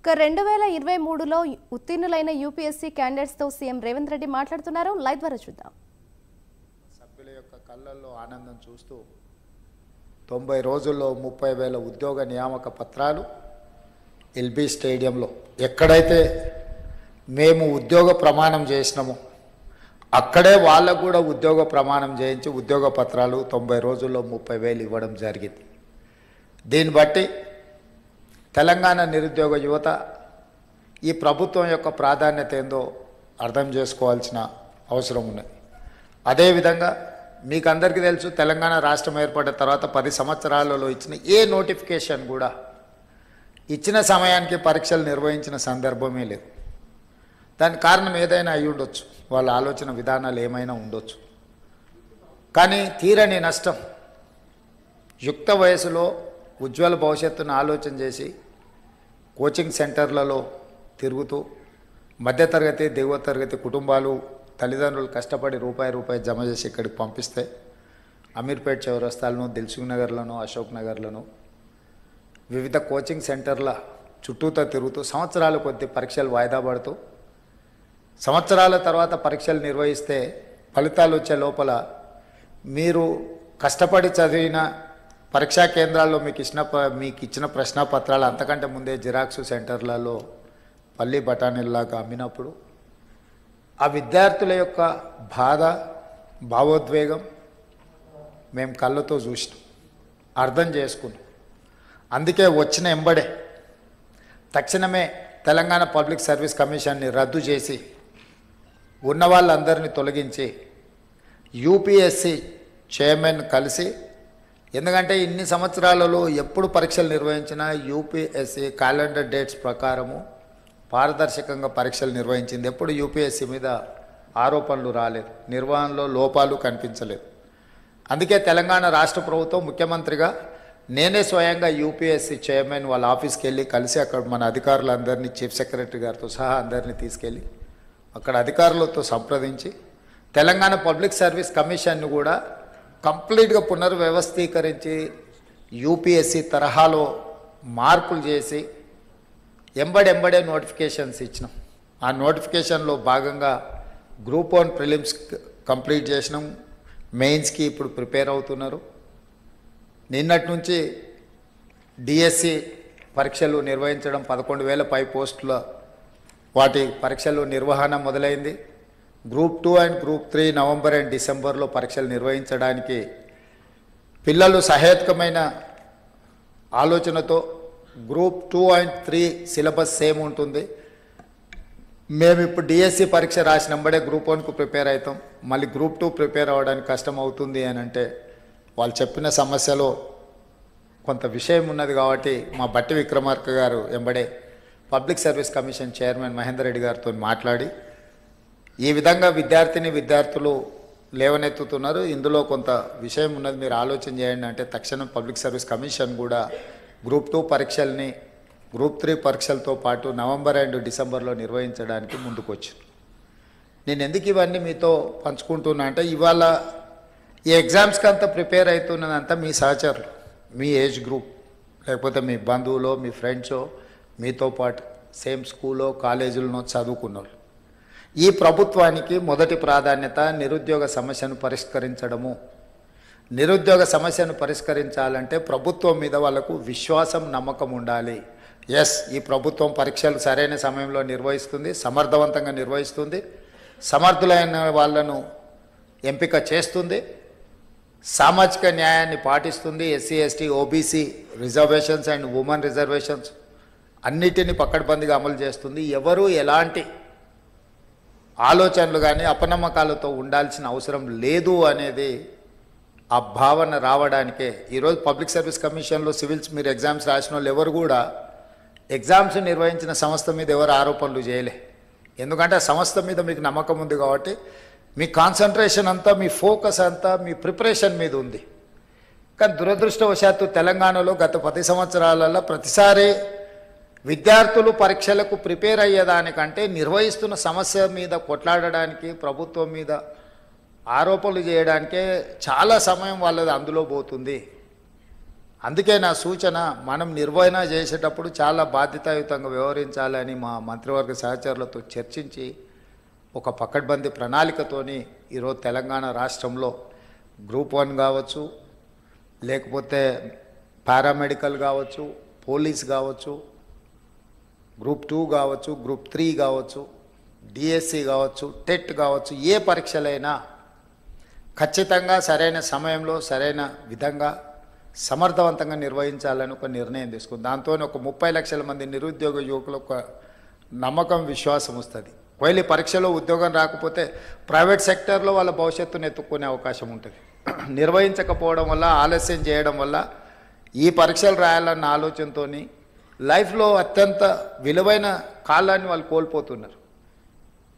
2023లో ఉత్తీర్ణులైన UPSC candidates తో CM Revanth Reddy మాట్లాడుతున్నారు. Live ద్వారా చూద్దాం. సభ్యుల యొక్క కళ్ళల్లో ఆనందం చూస్తూ 90 రోజుల్లో 30,000 ఉద్యోగ నియామక పత్రాలు ఎల్బీ స్టేడియంలో ఎక్కడైతే మేము ఉద్యోగ ప్రమాణం చేసినామో అక్కడే వాళ్ళకు కూడా ఉద్యోగ ప్రమాణం చేయించి ఉద్యోగ పత్రాలు 90 రోజుల్లో 30,000 ఇవ్వడం జరిగింది. దీన్ని బట్టి తెలంగాణ నిరుద్యోగ యువత ఈ ప్రభుత్వం యొక్క ప్రాధాన్యత ఏందో అర్థం చేసుకోవాల్సిన అవసరం ఉన్నది. అదేవిధంగా మీకు అందరికీ తెలుసు, తెలంగాణ రాష్ట్రం ఏర్పడిన తర్వాత 10 సంవత్సరాలలో ఇచ్చిన ఏ నోటిఫికేషన్ కూడా ఇచ్చిన సమయానికి పరీక్షలు నిర్వహించిన సందర్భమే లేదు. దానికి కారణం ఏదైనా అయి ఉండొచ్చు, వాళ్ళ ఆలోచన విధానాలు ఏమైనా ఉండొచ్చు. కానీ తీరని నష్టం, యుక్త వయసులో ఉజ్వల భవిష్యత్తును ఆలోచన చేసి కోచింగ్ సెంటర్లలో తిరుగుతూ మధ్యతరగతి దిగువ తరగతి కుటుంబాలు తల్లిదండ్రులు కష్టపడి రూపాయి జమ చేసి ఇక్కడికి పంపిస్తే అమీర్పేట్ చౌరస్తాలను, దిల్సుఖ్ నగర్లను, అశోక్ నగర్లను వివిధ కోచింగ్ సెంటర్ల చుట్టూతో తిరుగుతూ సంవత్సరాల కొద్ది పరీక్షలు వాయిదా పడుతూ సంవత్సరాల తర్వాత పరీక్షలు నిర్వహిస్తే ఫలితాలు వచ్చే లోపల మీరు కష్టపడి చదివిన పరీక్షా కేంద్రాల్లో మీకు ఇచ్చిన ప్రశ్నపత్రాలు అంతకంటే ముందే జిరాక్స్ సెంటర్లలో పల్లి బఠానీల్లాగా అమ్మినప్పుడు ఆ విద్యార్థుల యొక్క బాధ, భావోద్వేగం మేము కళ్ళతో చూసినాం, అర్థం చేసుకున్నాం. అందుకే వచ్చిన ఎంబడే తక్షణమే తెలంగాణ పబ్లిక్ సర్వీస్ కమిషన్ని రద్దు చేసి ఉన్న వాళ్ళందరినీ తొలగించి యూపీఎస్సీ చైర్మన్ కలిసి, ఎందుకంటే ఇన్ని సంవత్సరాలలో ఎప్పుడు పరీక్షలు నిర్వహించినా యూపీఎస్సీ క్యాలెండర్ డేట్స్ ప్రకారము పారదర్శకంగా పరీక్షలు నిర్వహించింది. ఎప్పుడు యూపీఎస్సీ మీద ఆరోపణలు రాలేదు, నిర్వహణలో లోపాలు కనిపించలేదు. అందుకే తెలంగాణ రాష్ట్ర ప్రభుత్వం ముఖ్యమంత్రిగా నేనే స్వయంగా యూపీఎస్సీ చైర్మన్ వాళ్ళ ఆఫీస్కి వెళ్ళి కలిసి అక్కడ మన అధికారులందరినీ, చీఫ్ సెక్రటరీ గారితో సహా అందరినీ తీసుకెళ్ళి అక్కడ అధికారులతో సంప్రదించి తెలంగాణ పబ్లిక్ సర్వీస్ కమిషన్ను కూడా కంప్లీట్గా పునర్వ్యవస్థీకరించి యూపీఎస్సీ తరహాలో మార్పులు చేసి ఎంబడే నోటిఫికేషన్స్ ఇచ్చినాం. ఆ నోటిఫికేషన్లో భాగంగా గ్రూప్ 1 ప్రిలిమ్స్ కంప్లీట్ చేసినాం, మెయిన్స్కి ఇప్పుడు ప్రిపేర్ అవుతున్నారు. నిన్నటి నుంచి డిఎస్సి పరీక్షలు నిర్వహించడం 11,000 పై పోస్టుల వాటి పరీక్షలు నిర్వహణ మొదలైంది. Group 2 and group 3 November and డిసెంబర్లో పరీక్షలు నిర్వహించడానికి పిల్లలు సహేతుకమైన ఆలోచనతో గ్రూప్ 2 అండ్ 3 సిలబస్ సేమ్ ఉంటుంది. మేము ఇప్పుడు డిఎస్సి పరీక్ష రాసినంబడే గ్రూప్ 1కు ప్రిపేర్ అవుతాం, మళ్ళీ గ్రూప్ 2 ప్రిపేర్ అవ్వడానికి కష్టం అవుతుంది అని అంటే వాళ్ళు చెప్పిన సమస్యలో కొంత విషయం ఉన్నది. కాబట్టి మా బట్టి విక్రమార్క గారు ఎంబడే public service commission chairman Mahender Reddy గారితో మాట్లాడి ఈ విధంగా విద్యార్థులు లేవనెత్తుతున్నారు, ఇందులో కొంత విషయం ఉన్నది, మీరు ఆలోచన చేయండి అంటే తక్షణం పబ్లిక్ సర్వీస్ కమిషన్ కూడా గ్రూప్ 2 పరీక్షల్ని గ్రూప్ 3 పరీక్షలతో పాటు నవంబర్ అండ్ డిసెంబర్లో నిర్వహించడానికి ముందుకు వచ్చింది. నేను ఎందుకు ఇవన్నీ మీతో పంచుకుంటున్నా అంటే ఇవాళ ఈ ఎగ్జామ్స్కి అంతా ప్రిపేర్ అవుతున్నదంతా మీ సహచరులు, మీ ఏజ్ గ్రూప్, లేకపోతే మీ బంధువులో, మీ ఫ్రెండ్సో, మీతో పాటు సేమ్ స్కూల్లో కాలేజీలను చదువుకున్నారు. ఈ ప్రభుత్వానికి మొదటి ప్రాధాన్యత నిరుద్యోగ సమస్యను పరిష్కరించడము. నిరుద్యోగ సమస్యను పరిష్కరించాలంటే ప్రభుత్వం మీద వాళ్ళకు విశ్వాసం, నమ్మకం ఉండాలి. ఎస్, ఈ ప్రభుత్వం పరీక్షలు సరైన సమయంలో నిర్వహిస్తుంది, సమర్థవంతంగా నిర్వహిస్తుంది, సమర్థులైన వాళ్ళను ఎంపిక చేస్తుంది, సామాజిక న్యాయాన్ని పాటిస్తుంది, SC ST OBC reservations and women reservations అన్నిటినీ పకడ్బందీగా అమలు చేస్తుంది. ఎవరు ఎలాంటి ఆలోచనలు కానీ అపనమ్మకాలతో ఉండాల్సిన అవసరం లేదు అనేది ఆ భావన రావడానికే ఈరోజు పబ్లిక్ సర్వీస్ కమిషన్లో సివిల్స్ మీరు ఎగ్జామ్స్ రాసిన వాళ్ళు ఎవరు కూడా ఎగ్జామ్స్ నిర్వహించిన సంస్థ మీద ఎవరు ఆరోపణలు చేయలే. ఎందుకంటే ఆ సంస్థ మీద మీకు నమ్మకం ఉంది కాబట్టి మీ కాన్సన్ట్రేషన్ అంతా, మీ ఫోకస్ అంతా మీ ప్రిపరేషన్ మీద ఉంది. కానీ దురదృష్టవశాత్తు తెలంగాణలో గత 10 సంవత్సరాలలో ప్రతిసారి విద్యార్థులు పరీక్షలకు ప్రిపేర్ అయ్యేదానికంటే నిర్వహిస్తున్న సమస్య మీద కొట్లాడడానికి, ప్రభుత్వం మీద ఆరోపణలు చేయడానికే చాలా సమయం వాళ్ళది అందులో పోతుంది. అందుకే నా సూచన, మనం నిర్వహణ చేసేటప్పుడు చాలా బాధ్యతాయుతంగా వ్యవహరించాలని మా మంత్రివర్గ సహచరులతో చర్చించి ఒక పకడ్బందీ ప్రణాళికతోని ఈరోజు తెలంగాణ రాష్ట్రంలో గ్రూప్ 1 కావచ్చు, లేకపోతే పారామెడికల్ కావచ్చు, పోలీస్ కావచ్చు, గ్రూప్ 2 కావచ్చు, గ్రూప్ 3 కావచ్చు, డిఎస్సి కావచ్చు, టెట్ కావచ్చు, ఏ పరీక్షలైనా ఖచ్చితంగా సరైన సమయంలో సరైన విధంగా సమర్థవంతంగా నిర్వహించాలని ఒక నిర్ణయం తీసుకుంది. దాంతో ఒక 30 లక్షల మంది నిరుద్యోగ యువకులకు ఒక నమ్మకం, విశ్వాసం వస్తుంది. ఒకవేళ ఈ పరీక్షలో ఉద్యోగం రాకపోతే ప్రైవేట్ సెక్టర్లో వాళ్ళ భవిష్యత్తును ఎత్తుక్కునే అవకాశం ఉంటుంది. నిర్వహించకపోవడం వల్ల, ఆలస్యం చేయడం వల్ల ఈ పరీక్షలు రాయాలన్న ఆలోచనతో లైఫ్లో అత్యంత విలువైన కాలాన్ని వాళ్ళు కోల్పోతున్నారు.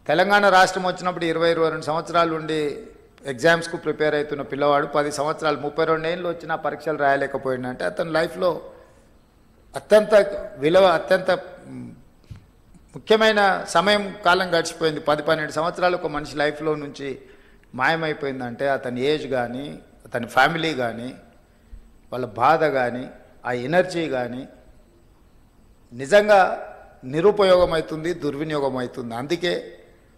తెలంగాణ రాష్ట్రం వచ్చినప్పుడు 22 సంవత్సరాల నుండి ఎగ్జామ్స్కు ప్రిపేర్ అవుతున్న పిల్లవాడు 10 సంవత్సరాలు 32 ఏళ్ళు వచ్చినా పరీక్షలు రాయలేకపోయిందంటే అతని లైఫ్లో అత్యంత ముఖ్యమైన సమయం కాలం గడిచిపోయింది. 10-12 సంవత్సరాలు ఒక మనిషి లైఫ్లో నుంచి మాయమైపోయిందంటే అతని ఏజ్ కానీ, అతని ఫ్యామిలీ కానీ, వాళ్ళ బాధ కానీ, ఆ ఎనర్జీ కానీ నిజంగా నిరుపయోగం అవుతుంది, దుర్వినియోగం అవుతుంది. అందుకే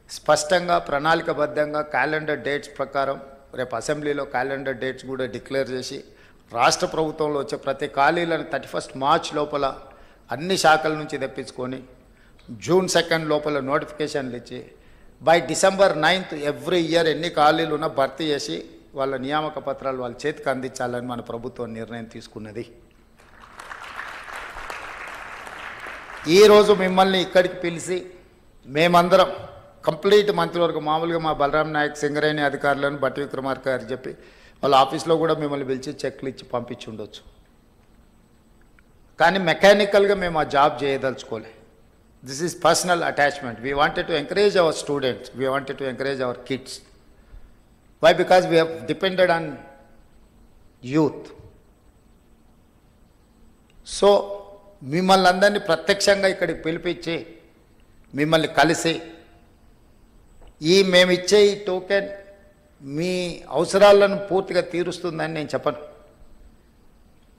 స్పష్టంగా ప్రణాళికబద్ధంగా క్యాలెండర్ డేట్స్ ప్రకారం రేపు అసెంబ్లీలో క్యాలెండర్ డేట్స్ కూడా డిక్లేర్ చేసి రాష్ట్ర ప్రభుత్వంలో వచ్చే ప్రతి ఖాళీలను 31 మార్చ్ లోపల అన్ని శాఖల నుంచి తెప్పించుకొని జూన్ 2 లోపల నోటిఫికేషన్లు ఇచ్చి బై డిసెంబర్ 9 ఎవ్రీ ఇయర్ ఎన్ని ఖాళీలు ఉన్నా భర్తీ చేసి వాళ్ళ నియామక పత్రాలు వాళ్ళ చేతికి అందించాలని మన ప్రభుత్వం నిర్ణయం తీసుకున్నది. ఈరోజు మిమ్మల్ని ఇక్కడికి పిలిచి మేమందరం కంప్లీట్ మంత్రివర్గం, మామూలుగా మా బలరాం నాయక్, సింగరేణి అధికారులను, బట్టి విక్రమార్క గారు చెప్పి వాళ్ళ ఆఫీస్లో కూడా మిమ్మల్ని పిలిచి చెక్లు ఇచ్చి పంపించి ఉండొచ్చు. కానీ మెకానికల్గా మేము ఆ జాబ్ చేయదలుచుకోలే. This is personal attachment. We wanted to encourage our students, we wanted to encourage our kids. Why? Because we have depended on youth. So మిమ్మల్ని అందరినీ ప్రత్యక్షంగా ఇక్కడికి పిలిపించి మిమ్మల్ని కలిసి మేమిచ్చే ఈ టోకెన్ మీ అవసరాలను పూర్తిగా తీరుస్తుందని నేను చెప్పను.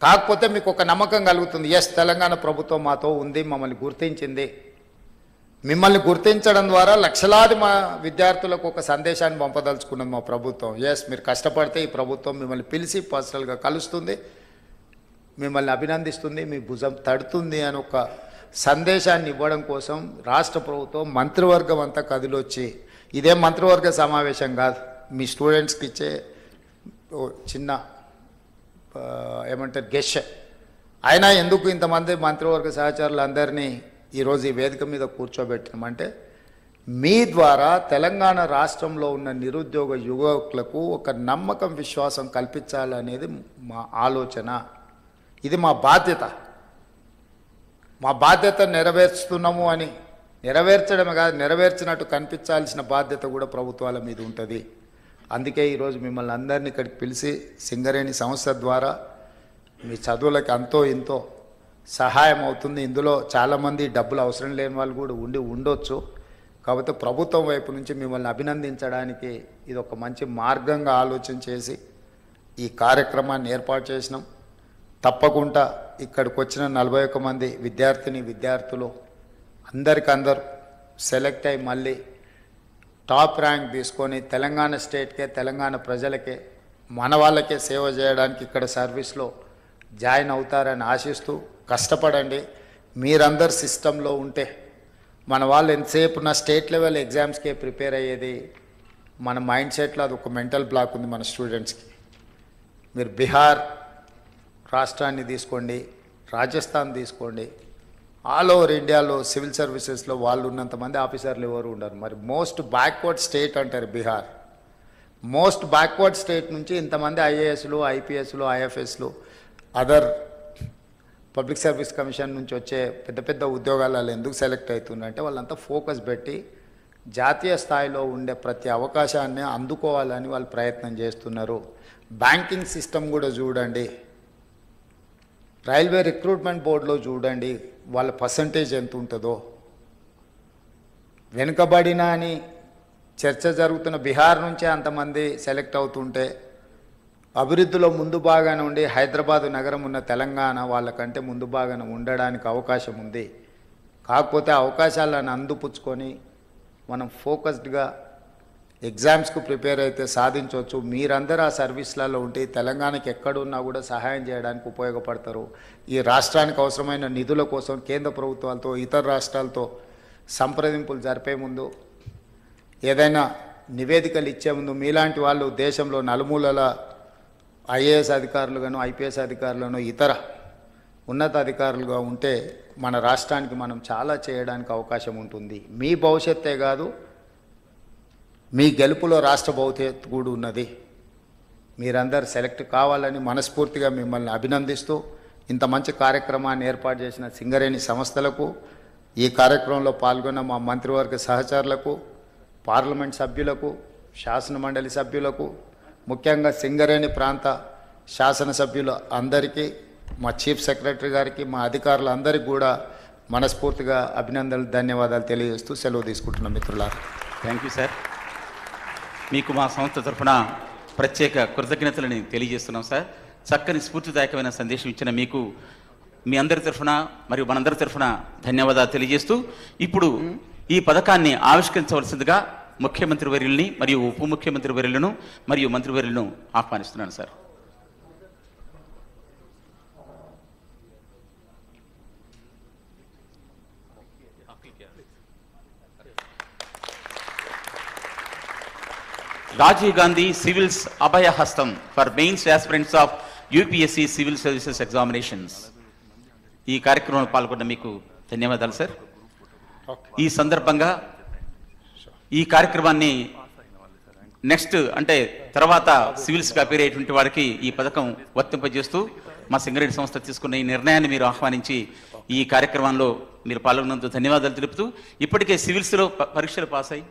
కాకపోతే మీకు ఒక నమ్మకం కలుగుతుంది, ఎస్ తెలంగాణ ప్రభుత్వం మాతో ఉంది, మమ్మల్ని గుర్తించింది. మిమ్మల్ని గుర్తించడం ద్వారా లక్షలాది మా విద్యార్థులకు ఒక సందేశాన్ని పంపదలుచుకున్నది మా ప్రభుత్వం. ఎస్ మీరు కష్టపడితే ఈ ప్రభుత్వం మిమ్మల్ని పిలిచి పర్సనల్గా కలుస్తుంది, మిమ్మల్ని అభినందిస్తుంది, మీ భుజం తడుతుంది అని ఒక సందేశాన్ని ఇవ్వడం కోసం రాష్ట్ర ప్రభుత్వం మంత్రివర్గం అంతా కదిలొచ్చి, ఇదేం మంత్రివర్గ సమావేశం కాదు, మీ స్టూడెంట్స్కి ఇచ్చే చిన్న ఏమంటారు గెష్. అయినా ఎందుకు ఇంతమంది మంత్రివర్గ సహచరులందరినీ ఈరోజు ఈ వేదిక మీద కూర్చోబెట్టినామంటే మీ ద్వారా తెలంగాణ రాష్ట్రంలో ఉన్న నిరుద్యోగ యువకులకు ఒక నమ్మకం, విశ్వాసం కల్పించాలనేది మా ఆలోచన. ఇది మా బాధ్యత. మా బాధ్యత నెరవేర్చుతున్నాము అని, నెరవేర్చడమే కాదు నెరవేర్చినట్టు కనిపించాల్సిన బాధ్యత కూడా ప్రభుత్వాల మీద ఉంటుంది. అందుకే ఈరోజు మిమ్మల్ని అందరినీ ఇక్కడికి పిలిచి సింగరేణి సంస్థ ద్వారా మీ చదువులకు అంతో ఇంతో సహాయం అవుతుంది. ఇందులో చాలామంది డబ్బులు అవసరం లేని వాళ్ళు కూడా ఉండొచ్చు. కాకపోతే ప్రభుత్వం వైపు నుంచి మిమ్మల్ని అభినందించడానికి ఇది ఒక మంచి మార్గంగా ఆలోచన చేసి ఈ కార్యక్రమాన్ని ఏర్పాటు చేసినాం. తప్పకుండా ఇక్కడికి వచ్చిన 41 మంది విద్యార్థులు అందరికందరూ సెలెక్ట్ అయ్యి మళ్ళీ టాప్ ర్యాంక్ తీసుకొని తెలంగాణ స్టేట్కే, తెలంగాణ ప్రజలకే, మన వాళ్ళకే సేవ చేయడానికి ఇక్కడ సర్వీస్లో జాయిన్ అవుతారని ఆశిస్తూ కష్టపడండి. మీరందరు సిస్టంలో ఉంటే మన వాళ్ళు ఎంతసేపు నా స్టేట్ లెవెల్ ఎగ్జామ్స్కే ప్రిపేర్ అయ్యేది మన మైండ్ సెట్లో అది ఒక మెంటల్ బ్లాక్ ఉంది మన స్టూడెంట్స్కి. మీరు బీహార్ రాష్ట్రాన్ని తీసుకోండి, రాజస్థాన్ తీసుకోండి, ఆల్ ఓవర్ ఇండియాలో సివిల్ సర్వీసెస్లో వాళ్ళు ఉన్నంతమంది ఆఫీసర్లు ఎవరు ఉండరు. మరి మోస్ట్ బ్యాక్వర్డ్ స్టేట్ అంటారు బీహార్. మోస్ట్ బ్యాక్వర్డ్ స్టేట్ నుంచి ఇంతమంది ఐఏఎస్లు, ఐపీఎస్లు, ఐఎఫ్ఎస్లు, అదర్ పబ్లిక్ సర్వీస్ కమిషన్ నుంచి వచ్చే పెద్ద పెద్ద ఉద్యోగాలలో ఎందుకు సెలెక్ట్ అవుతుందంటే వాళ్ళంతా ఫోకస్ పెట్టి జాతీయ స్థాయిలో ఉండే ప్రతి అవకాశాన్ని అందుకోవాలని వాళ్ళు ప్రయత్నం చేస్తున్నారు. బ్యాంకింగ్ సిస్టమ్ కూడా చూడండి, రైల్వే రిక్రూట్మెంట్ బోర్డులో చూడండి వాళ్ళ పర్సంటేజ్ ఎంత ఉంటుందో. వెనుకబడిన అని చర్చ జరుగుతున్న బీహార్ నుంచే అంతమంది సెలెక్ట్ అవుతుంటే అభివృద్ధిలో ముందు భాగాన ఉండి హైదరాబాదు నగరం ఉన్న తెలంగాణ వాళ్ళకంటే ముందు భాగాన ఉండడానికి అవకాశం ఉంది. కాకపోతే అవకాశాలను అందిపుచ్చుకొని మనం ఫోకస్డ్గా ఎగ్జామ్స్కు ప్రిపేర్ అయితే సాధించవచ్చు. మీరందరూ ఆ సర్వీస్లలో ఉంటే తెలంగాణకి ఎక్కడున్నా కూడా సహాయం చేయడానికి ఉపయోగపడతారు. ఈ రాష్ట్రానికి అవసరమైన నిధుల కోసం కేంద్ర ప్రభుత్వాలతో ఇతర రాష్ట్రాలతో సంప్రదింపులు జరిపే ముందు, ఏదైనా నివేదికలు ఇచ్చే ముందు మీలాంటి వాళ్ళు దేశంలో నలుమూలల ఐఏఎస్ అధికారులుగాను ఐపీఎస్ అధికారులను ఇతర ఉన్నత అధికారులుగా ఉంటే మన రాష్ట్రానికి మనం చాలా చేయడానికి అవకాశం ఉంటుంది. మీ భవిష్యత్తే కాదు, మీ గెలుపులో రాష్ట్ర భవిష్యత్తు కూడా ఉన్నది. మీరందరూ సెలెక్ట్ కావాలని మనస్ఫూర్తిగా మిమ్మల్ని అభినందిస్తూ, ఇంత మంచి కార్యక్రమాన్ని ఏర్పాటు చేసిన సింగరేణి సంస్థలకు, ఈ కార్యక్రమంలో పాల్గొన్న మా మంత్రివర్గ సహచరులకు, పార్లమెంట్ సభ్యులకు, శాసనమండలి సభ్యులకు, ముఖ్యంగా సింగరేణి ప్రాంత శాసనసభ్యులు అందరికీ, మా చీఫ్ సెక్రటరీ గారికి, మా అధికారులందరికీ కూడా మనస్ఫూర్తిగా అభినందనలు, ధన్యవాదాలు తెలియజేస్తూ సెలవు తీసుకుంటున్నాం మిత్రులారా. Thank you sir. మీకు మా సంస్థ తరఫున ప్రత్యేక కృతజ్ఞతలని తెలియజేస్తున్నాం సార్. చక్కని స్ఫూర్తిదాయకమైన సందేశం ఇచ్చిన మీకు మీ అందరి తరఫున మరియు మనందరి తరఫున ధన్యవాదాలు తెలియజేస్తూ, ఇప్పుడు ఈ పథకాన్ని ఆవిష్కరించవలసిందిగా ముఖ్యమంత్రి వర్యుల్ని మరియు ఉప ముఖ్యమంత్రి వర్యులను మరియు మంత్రివర్యులను ఆహ్వానిస్తున్నాను సార్. రాజీవ్ గాంధీ సివిల్స్ అభయ హస్తం for mains aspirants of UPSC civil services examinations. ఈ కార్యక్రమంలో పాల్గొన్న మీకు ధన్యవాదాలు సార్. ఈ సందర్భంగా ఈ కార్యక్రమాన్ని నెక్స్ట్ అంటే తర్వాత సివిల్స్గా అపేర్ అయ్యేటువంటి వారికి ఈ పథకం వర్తింపజేస్తూ మా సింగరేణి సంస్థ తీసుకున్న ఈ నిర్ణయాన్ని మీరు ఆహ్వానించి ఈ కార్యక్రమంలో మీరు పాల్గొన్నందుకు ధన్యవాదాలు తెలుపుతూ, ఇప్పటికే సివిల్స్లో పరీక్షలు పాస్ అయ్యి